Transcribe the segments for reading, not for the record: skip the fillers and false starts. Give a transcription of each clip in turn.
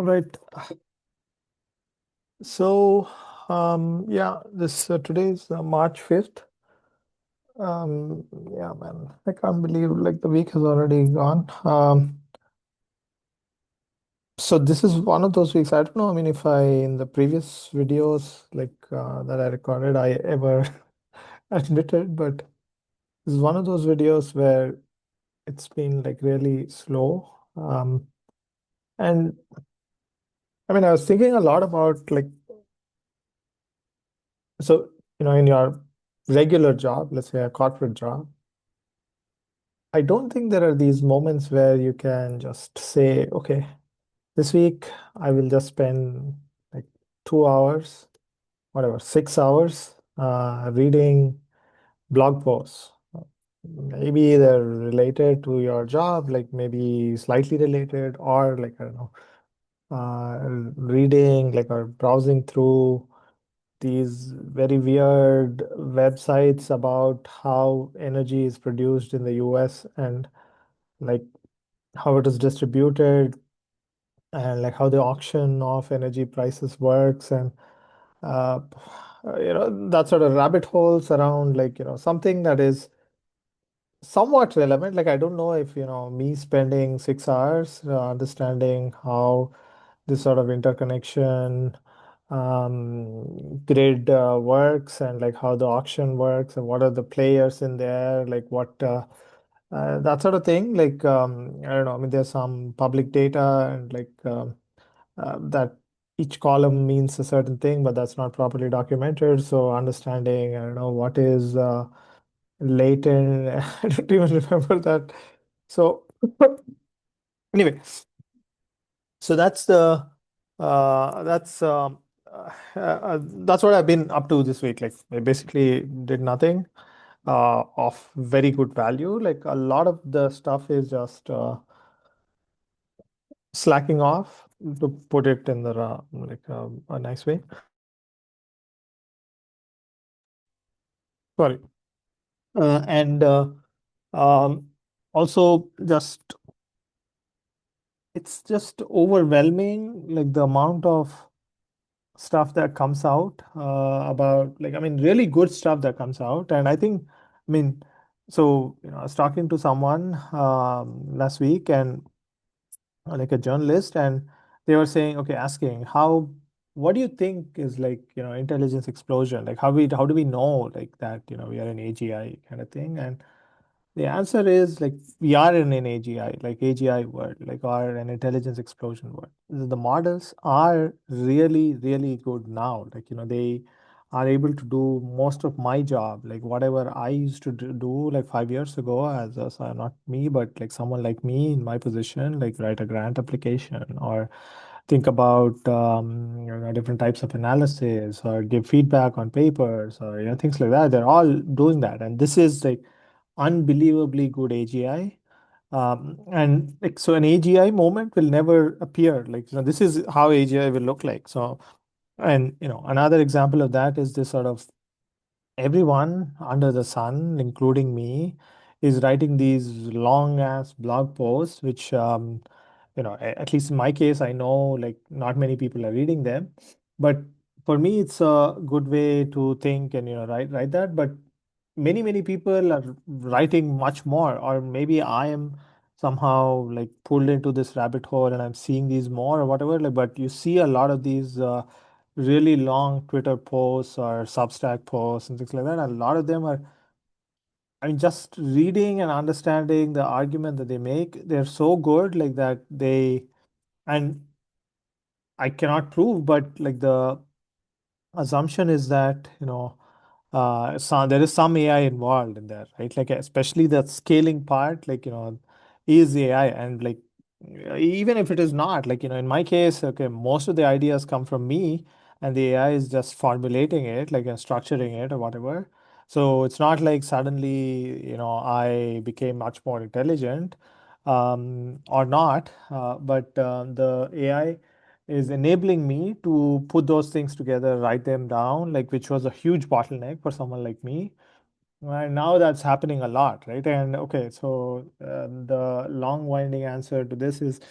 All right. So, yeah, this today's March 5th. Yeah, man, I can't believe like the week has already gone. So this is one of those weeks. I don't know. I mean, if I in the previous videos like that I recorded, I ever admitted, but this is one of those videos where it's been like really slow. And I mean, I was thinking a lot about like so in your regular job, let's say a corporate job. I don't think there are these moments where you can just say, okay, this week I will just spend like 2 hours, whatever, 6 hours reading blog posts. Maybe they're related to your job, like maybe slightly related, or like, I don't know, reading like or browsing through these very weird websites about how energy is produced in the US and like how it is distributed and like how the auction of energy prices works and uh, that sort of rabbit holes around like something that is somewhat relevant. Like I don't know if me spending 6 hours understanding how this sort of interconnection grid works and like how the auction works and what are the players in there, like what that sort of thing. Like I don't know. I mean, there's some public data and like that each column means a certain thing, but that's not properly documented. So understanding, I don't know, what is latent. I don't even remember that. So anyway, so that's what I've been up to this week. Like I basically did nothing of very good value. Like a lot of the stuff is just slacking off, to put it in the like a nice way. Sorry. And um, also just it's just overwhelming, like the amount of stuff that comes out about like I mean really good stuff that comes out. And I think I mean so I was talking to someone last week and like a journalist, and they were saying, okay, asking how, what do you think is like intelligence explosion, like how do we know like that we are in AGI kind of thing. And the answer is like we are in an AGI, like AGI world, like or an intelligence explosion world. The models are really, really good now. Like, they are able to do most of my job, like whatever I used to do like 5 years ago as a, so not me, but like someone like me in my position, like write a grant application or think about different types of analysis or give feedback on papers or things like that. They're all doing that, and this is like unbelievably good AGI. And like so an AGI moment will never appear. Like this is how AGI will look like. So and another example of that is this sort of everyone under the sun, including me, is writing these long ass blog posts, which at least in my case, I know like not many people are reading them. But for me, it's a good way to think and write that. But many people are writing much more, or maybe I am somehow like pulled into this rabbit hole and I'm seeing these more or whatever. Like, but you see a lot of these really long Twitter posts or Substack posts and things like that. A lot of them are, I mean, just reading and understanding the argument that they make, they're so good, like that and I cannot prove, but like the assumption is that, so there is some AI involved in there, right? Like especially the scaling part, like, is AI and like even if it is not, like, in my case, okay, most of the ideas come from me and the AI is just formulating it, like structuring it or whatever. So it's not like suddenly, I became much more intelligent or not, but the AI is enabling me to put those things together, write them down, like which was a huge bottleneck for someone like me. And now that's happening a lot, right? And okay, so the long winding answer to this is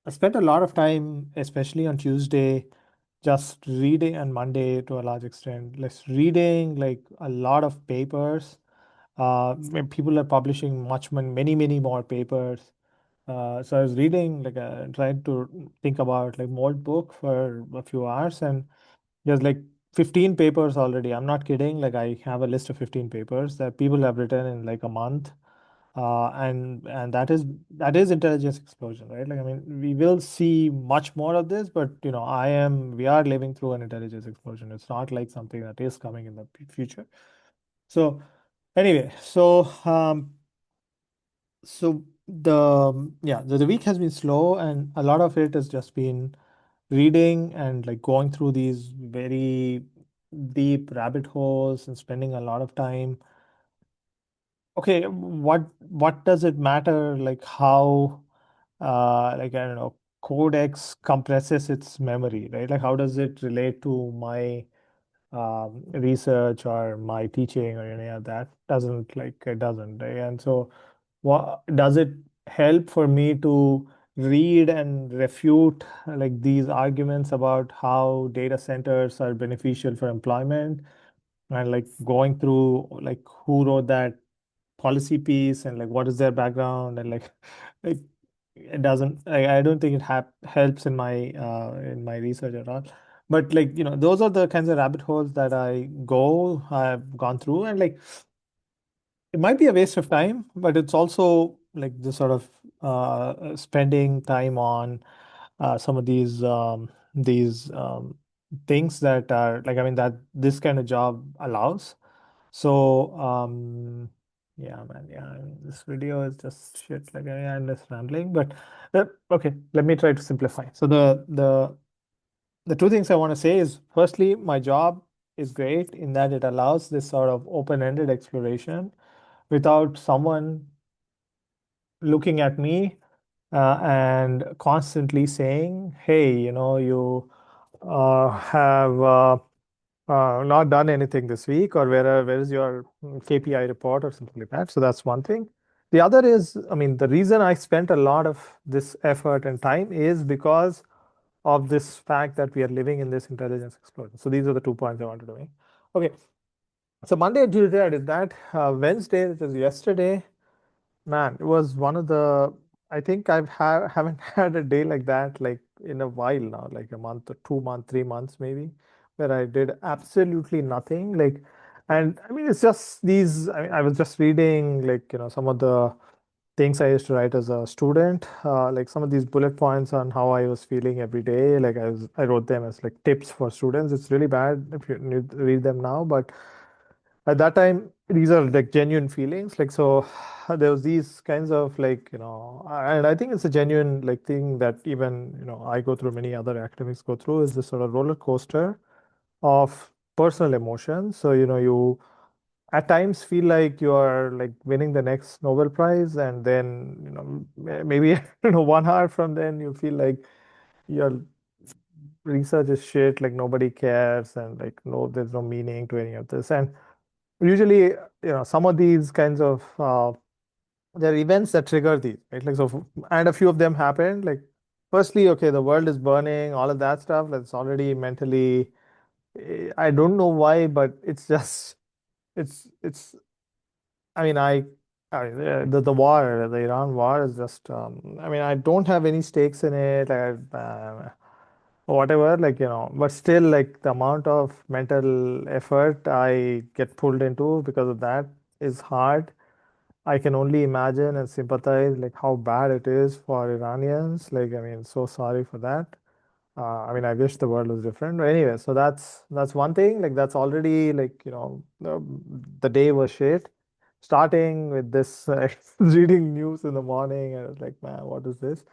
I spent a lot of time, especially on Tuesday, just reading, and Monday to a large extent, just reading like a lot of papers. When people are publishing many more papers. So I was reading, like, trying to think about like Mold book for a few hours, and there's like 15 papers already. I'm not kidding. Like, I have a list of 15 papers that people have written in like a month. And that is intelligence explosion, right? Like, I mean, we will see much more of this, but we are living through an intelligence explosion. It's not like something that is coming in the future. So anyway, so the week has been slow, and a lot of it has just been reading and like going through these very deep rabbit holes and spending a lot of time. Okay, what does it matter like how like, I don't know, Codex compresses its memory, right? Like, how does it relate to my research or my teaching or any of that? Doesn't, like, it doesn't, right? And so what does it help for me to read and refute like these arguments about how data centers are beneficial for employment, and like going through like who wrote that policy piece and like what is their background, and like it doesn't, I don't think it helps in my research at all. But like, those are the kinds of rabbit holes that I've gone through, and like it might be a waste of time, but it's also like the sort of spending time on some of these things that are like, I mean, that this kind of job allows. So, yeah, man, yeah, I mean, this video is just shit. Like, I'm just rambling, but okay, let me try to simplify. So the two things I want to say is, firstly, my job is great in that it allows this sort of open-ended exploration without someone looking at me and constantly saying, "Hey, you have not done anything this week, or where is your KPI report or something like that." So that's one thing. The other is, I mean, the reason I spent a lot of this effort and time is because of this fact that we are living in this intelligence explosion. So these are the 2 points I wanted to make. Okay, so Monday and Tuesday I did that. Wednesday, which is yesterday, man, it was one of the, I think haven't had a day like that like in a while now, like a month or 2 month, 3 months maybe, where I did absolutely nothing. Like, and I mean, it's just these, I mean, I was just reading like, some of the things I used to write as a student, like some of these bullet points on how I was feeling every day. Like, I wrote them as like tips for students. It's really bad if you read them now, but at that time these are like genuine feelings, like, so there was these kinds of like, and I think it's a genuine like thing that even I go through, many other academics go through, is this sort of roller coaster of personal emotions. So you at times feel like you are like winning the next Nobel Prize, and then maybe 1 hour from then you feel like your research is shit, like nobody cares, and like no, there's no meaning to any of this. And usually, some of these kinds of there are events that trigger these, right? Like, so, and a few of them happened. Like, firstly, okay, the world is burning, all of that stuff. That's already mentally, I don't know why, but it's just, it's. I mean, the war, the Iran war is just. I mean, I don't have any stakes in it. Whatever, like, but still, like, the amount of mental effort I get pulled into because of that is hard. I can only imagine and sympathize like how bad it is for Iranians. Like, I mean, so sorry for that. I mean, I wish the world was different. But anyway, so that's one thing. Like, that's already like, the day was shit. Starting with this reading news in the morning, I was like, man, what is this?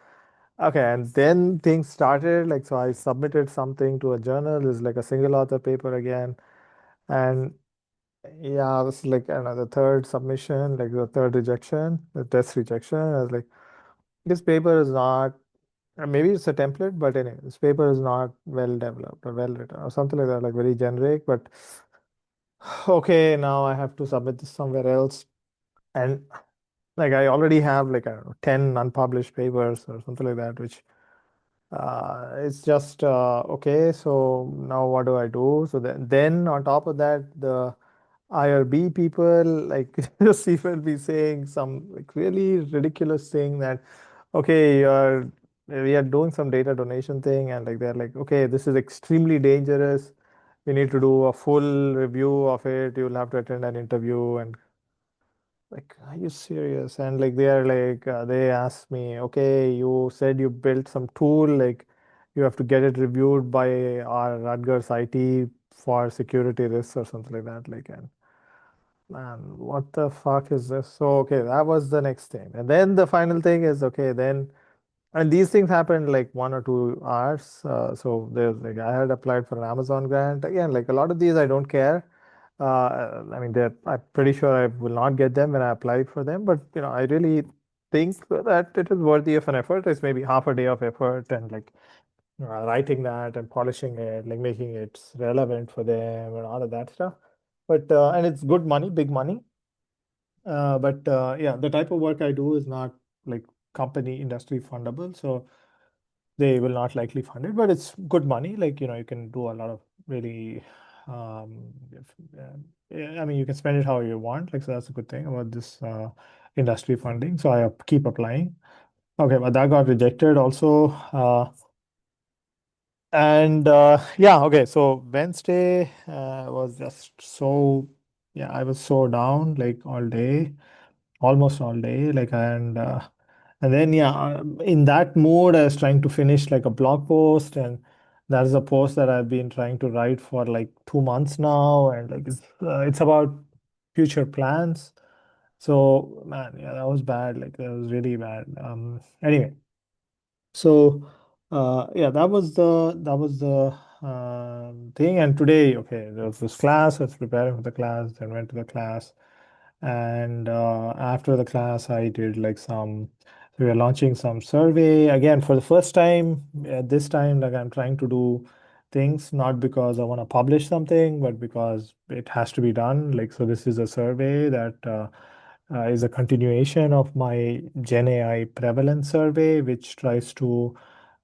Okay, and then things started. Like, so I submitted something to a journal. It's like a single author paper again. And yeah, this is like another third submission, like the third rejection, the test rejection. I was like, this paper is not, maybe it's a template, but anyway, this paper is not well developed or well written or something like that, like very generic. But okay, now I have to submit this somewhere else. And like, I already have like, I don't know, 10 unpublished papers or something like that, which It's just okay. So now what do I do? So then on top of that, the IRB people like just even be saying some like really ridiculous thing that okay, we are doing some data donation thing, and like they're like, okay, this is extremely dangerous. We need to do a full review of it. You'll have to attend an interview and like, are you serious? And like they are like they asked me, okay, you said you built some tool, like you have to get it reviewed by our Rutgers IT for security risks or something like that. Like, and man, what the fuck is this? So okay, that was the next thing. And then the final thing is okay, then and these things happened like 1 or 2 hours. So there's like I had applied for an Amazon grant. Again, like a lot of these I don't care. I mean, I'm pretty sure I will not get them when I apply for them, but I really think that it is worthy of an effort. It's maybe half a day of effort and like writing that and polishing it, like making it relevant for them and all of that stuff. But and it's good money, big money. But yeah, the type of work I do is not like company industry fundable, so they will not likely fund it. But it's good money. Like you can do a lot of really, yeah, I mean, you can spend it how you want. Like so, that's a good thing about this industry funding. So I keep applying. Okay, but that got rejected also. And yeah, okay. So Wednesday was just so yeah, I was so down like all day, almost all day. Like and then yeah, in that mood, I was trying to finish like a blog post, and that is a post that I've been trying to write for like 2 months now, and like it's about future plans. So man, yeah, that was bad. Like that was really bad. Anyway. So yeah, that was the thing. And today, okay, there was this class. I was preparing for the class, then went to the class, and after the class, I did like some. We were launching some survey again for the first time. At this time, like I'm trying to do things not because I want to publish something, but because it has to be done. Like so, this is a survey that. Is a continuation of my Gen AI prevalence survey, which tries to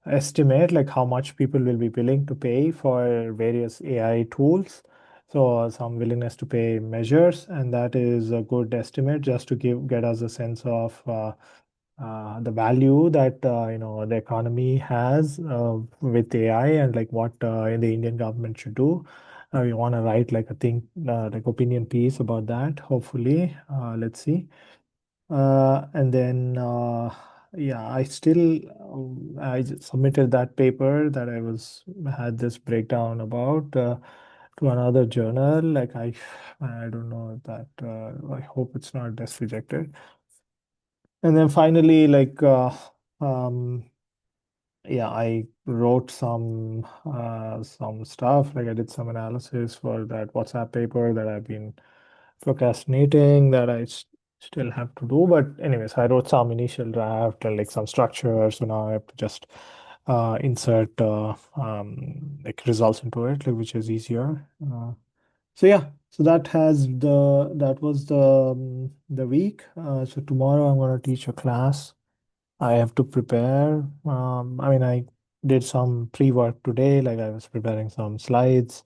estimate like how much people will be willing to pay for various AI tools. So some willingness to pay measures, and that is a good estimate just to get us a sense of the value that the economy has with AI and like what the Indian government should do. We want to write like a thing like opinion piece about that. Hopefully, let's see. And then, yeah, I just submitted that paper that I had this breakdown about to another journal. Like I don't know if that. I hope it's not just rejected. And then finally, like, um, yeah, I wrote some stuff. Like I did some analysis for that WhatsApp paper that I've been procrastinating that still have to do. But anyways, I wrote some initial draft and like some structure. So now I have to just insert like results into it, like which is easier. So yeah, so that was the week. So tomorrow I'm gonna teach a class. I have to prepare. I mean, I did some pre-work today, like I was preparing some slides.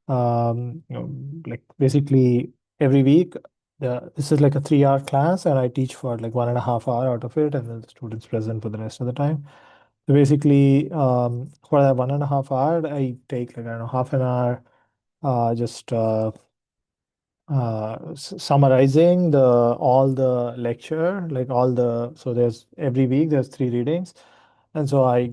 Like basically every week, this is like a 3 hour class, and I teach for like 1.5 hour out of it, and then the students present for the rest of the time. So basically, for that 1.5 hour, I take like I don't know half an hour, just summarizing the all the lecture, like all the so there's every week there's 3 readings, and so I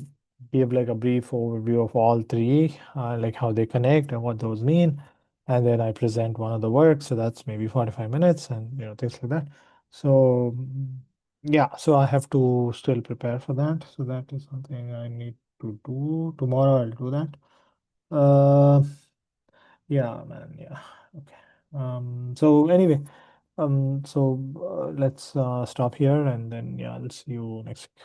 give like a brief overview of all three, like how they connect and what those mean, and then I present one of the works, so that's maybe 45 minutes and things like that. So yeah, so I have to still prepare for that. So that is something I need to do tomorrow. I'll do that. Uh, yeah, man. Yeah. Okay. So anyway, let's stop here and then yeah, I'll see you next week.